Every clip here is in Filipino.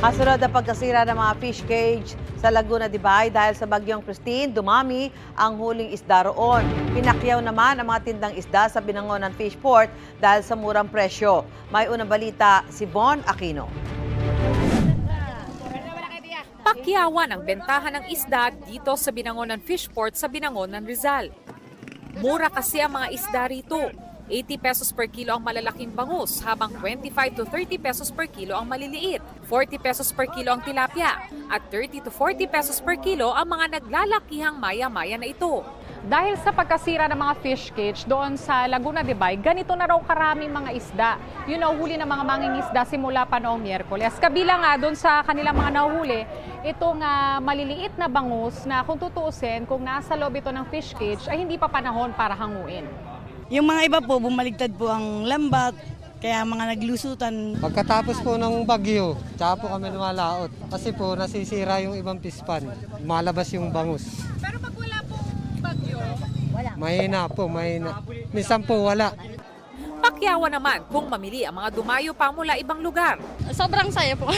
Kasunod ang pagkasira ng mga fish cage sa Laguna de Bay dahil sa bagyong Christine, dumami ang huling isda roon. Pinakyaw naman ang mga tindang isda sa Binangonan Fish Port dahil sa murang presyo. May unang balita si Von Aquino. Pakyawan ang bentahan ng isda dito sa Binangonan Fish Port sa Binangonan, Rizal. Mura kasi ang mga isda rito. 80 pesos per kilo ang malalaking bangus, habang 25 to 30 pesos per kilo ang maliliit, 40 pesos per kilo ang tilapia, at 30 to 40 pesos per kilo ang mga naglalakihang maya-maya na ito. Dahil sa pagkasira ng mga fish cage doon sa Laguna de Bay, ganito na raw karaming mga isda. Yun huli ng mga mangingisda simula pa noong Miyerkules. Kabila nga doon sa kanilang mga nahuhuli, itong maliliit na bangus na kung tutuusin, kung nasa loob ito ng fish cage, ay hindi pa panahon para hanguin. Yung mga iba po, bumaligtad po ang lambat, kaya mga naglusutan. Pagkatapos po ng bagyo, tsaka po kami lumalaot. Kasi po nasisira yung ibang pispan, malabas yung bangus. Pero pag wala pong bagyo, Mahina po, mahina. Minsan po wala. Pakyawan naman kung mamili ang mga dumayo pa mula ibang lugar. Sobrang saya po.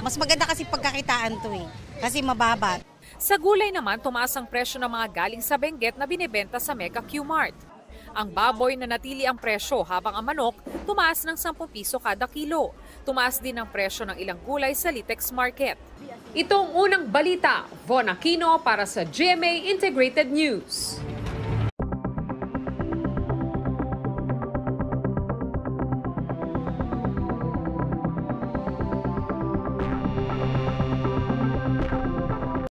Mas maganda kasi pagkakitaan to kasi mababa. Sa gulay naman, tumaas ang presyo ng mga galing sa Benguet na binibenta sa Mega Q-Mart. Ang baboy na natili ang presyo habang ang manok tumaas ng 10 piso kada kilo. Tumaas din ang presyo ng ilang gulay sa Litex Market. Itong unang balita, Von Aquino para sa GMA Integrated News.